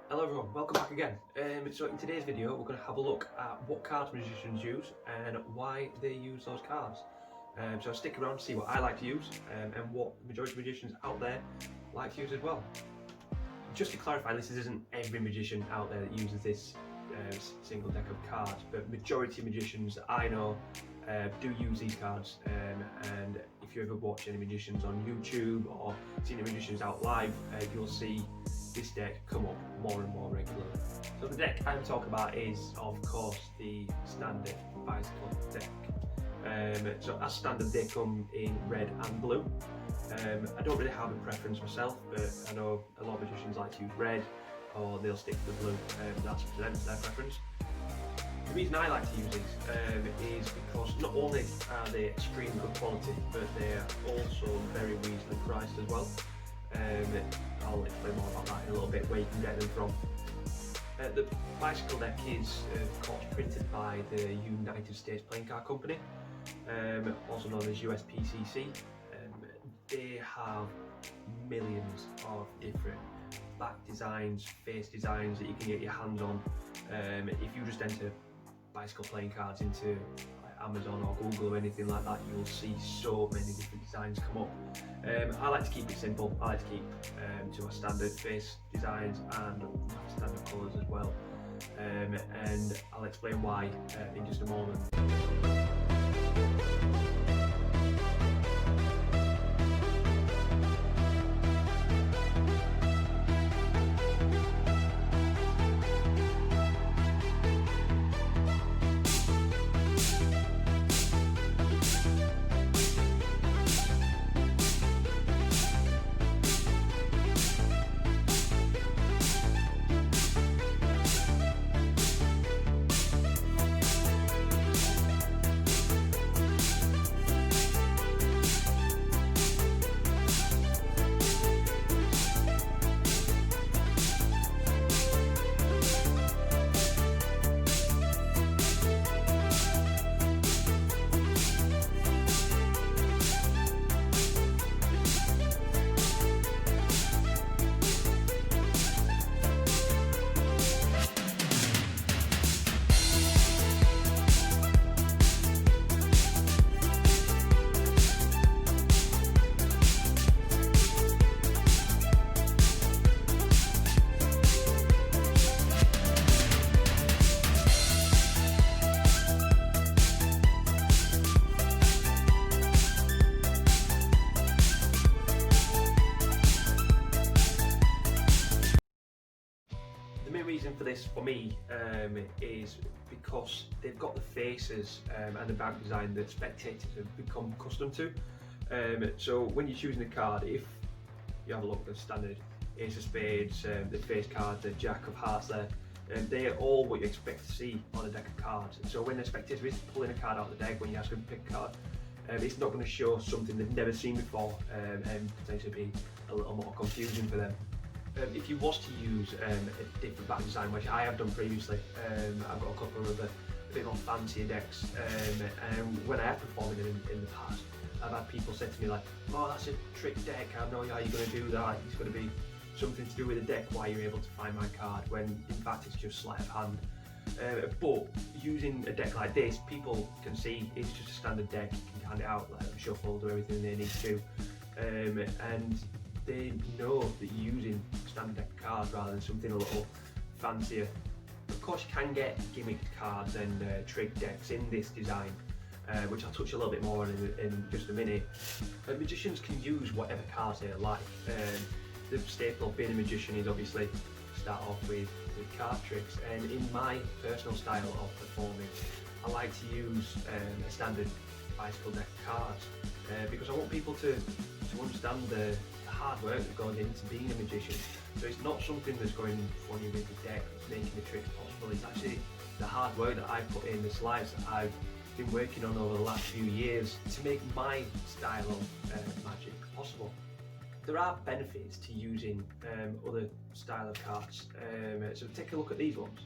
Hello everyone, welcome back again. So in today's video we're going to have a look at what cards magicians use and why they use those cards. So stick around to see what I like to use and what the majority of magicians out there like to use as well. Just to clarify, this isn't every magician out there that uses this single deck of cards, but majority of magicians that I know do use these cards, and if you ever watch any magicians on YouTube or seen any magicians out live, you'll see this deck come up more and more regularly. So the deck I'm talking about is of course the standard bicycle deck. So as standard they come in red and blue. I don't really have a preference myself, but I know a lot of magicians like to use red or they'll stick to the blue, that's up to them, their preference. The reason I like to use these is because not only are they extremely good quality, but they're also very reasonably priced as well. I'll explain more about that in a little bit, where you can get them from. The bicycle deck is of course printed by the United States Playing Card Company, also known as USPCC. They have millions of different back designs, face designs that you can get your hands on. If you just enter bicycle playing cards into like Amazon or Google or anything like that, you'll see so many different designs come up. I like to keep it simple. I like to keep to our standard face designs and standard colours as well. And I'll explain why in just a moment. The main reason for this for me is because they've got the faces and the back design that spectators have become accustomed to. So when you're choosing a card, if you have a look at the standard Ace of Spades, the face card, the Jack of Hearts there, they're all what you expect to see on a deck of cards. And so when the spectator is pulling a card out of the deck, when you ask them to pick a card, it's not going to show something they've never seen before and potentially be a little more confusing for them. If you was to use a different back design, which I have done previously, I've got a couple of a bit more fancier decks, and when I have performed in the past, I've had people say to me like, oh, that's a trick deck, I know how you're going to do that, it's going to be something to do with the deck why you're able to find my card, when in fact it's just sleight of hand. But using a deck like this, people can see it's just a standard deck, you can hand it out, let them shuffle, do everything they need to, and they know that you're using a standard deck of cards rather than something a little fancier. Of course you can get gimmicked cards and trick decks in this design, which I'll touch a little bit more on in just a minute. Magicians can use whatever cards they like. The staple of being a magician is obviously start off with card tricks, and in my personal style of performing, I like to use a standard bicycle deck of cards because I want people to understand the hard work that goes into being a magician. So it's not something that's going funny with the deck, that's making the tricks possible. It's actually the hard work that I put in, the slides that I've been working on over the last few years to make my style of magic possible. There are benefits to using other style of cards, so take a look at these ones.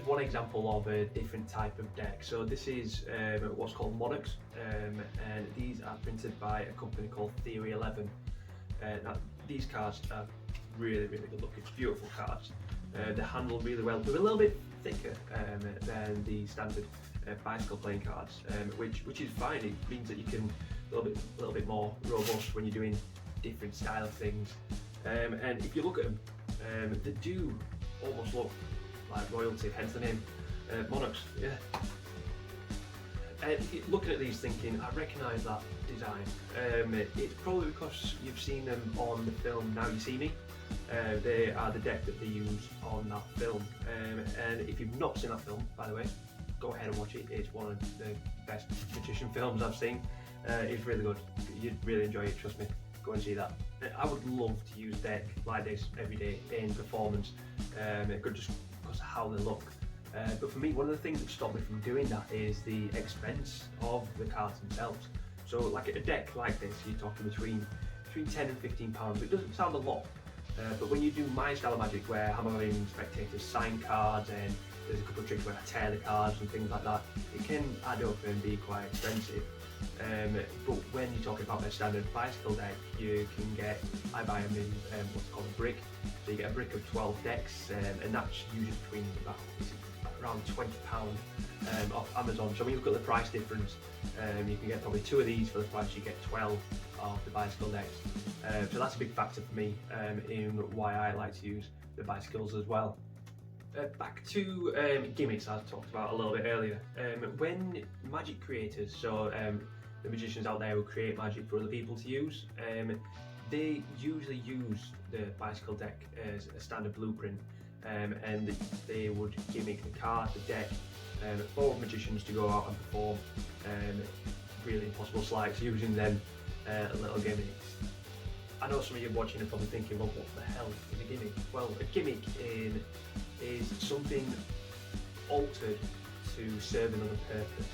just one example of a different type of deck. So this is what's called Monarchs, and these are printed by a company called Theory 11. Now these cards are really good looking, beautiful cards. They handle really well. They're a little bit thicker than the standard bicycle playing cards, which is fine. It means that you can a little bit more robust when you're doing different style of things. And if you look at them, they do almost look like royalty, hence the name Monarchs. Yeah. And looking at these, thinking, I recognise that design. It's probably because you've seen them on the film Now You See Me. They are the deck that they use on that film. And if you've not seen that film, by the way, go ahead and watch it. It's one of the best magician films I've seen. It's really good. You'd really enjoy it, trust me. Go and see that. I would love to use a deck like this every day in performance, just because of how they look. But for me, one of the things that stopped me from doing that is the expense of the cards themselves. So like a deck like this, you're talking between 10 and 15 pounds. It doesn't sound a lot, but when you do my style of magic, where I'm having spectators sign cards and there's a couple of tricks where I tear the cards and things like that, it can add up and be quite expensive. But when you're talking about a standard bicycle deck, you can get, I buy them in what's called a brick. So you get a brick of 12 decks, and that's usually between around £20 off Amazon. So when you look at the price difference, you can get probably 2 of these for the price you get 12 of the bicycle decks. So that's a big factor for me in why I like to use the bicycles as well. Back to gimmicks I talked about a little bit earlier. When magic creators, so the magicians out there who create magic for other people to use, they usually use the bicycle deck as a standard blueprint, and they would gimmick the card, the deck, for magicians to go out and perform really impossible sleights using them little gimmicks. I know some of you watching are probably thinking, well, what the hell is a gimmick? Well, a gimmick is something altered to serve another purpose.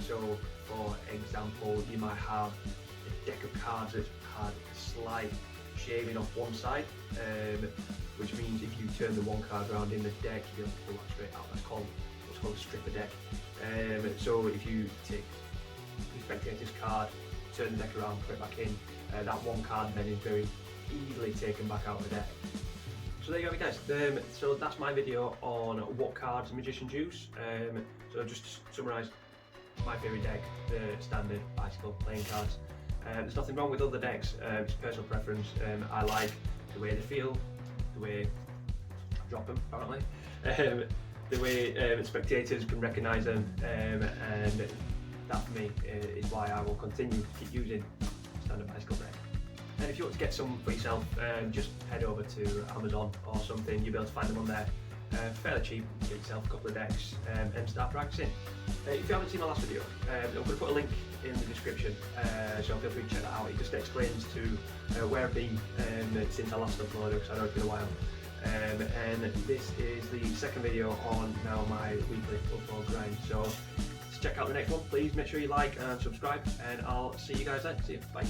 So, for example, you might have a deck of cards that had a slight shaving off one side, which means if you turn the one card around in the deck, you'll be able to pull that straight out. That's what's called a stripper deck. So if you take the spectator's card, turn the deck around, put it back in, that one card then is very easily taken back out of the deck. So there you have it, guys. So that's my video on what cards magicians use. So just to summarise, my favourite deck, the standard bicycle playing cards. There's nothing wrong with other decks, it's personal preference. I like the way they feel, the way I drop them apparently, the way spectators can recognise them, and that for me is why I will continue to keep using standard bicycle deck. And if you want to get some for yourself, just head over to Amazon or something. You'll be able to find them on there fairly cheap. Get yourself a couple of decks and start practicing. If you haven't seen my last video, I'm going to put a link in the description, so feel free to check that out. It just explains to where I've been since I last uploaded, because I know it's been a while. And this is the second video on now my weekly upload grind. So check out the next one. Please make sure you like and subscribe, and I'll see you guys then. See you. Bye.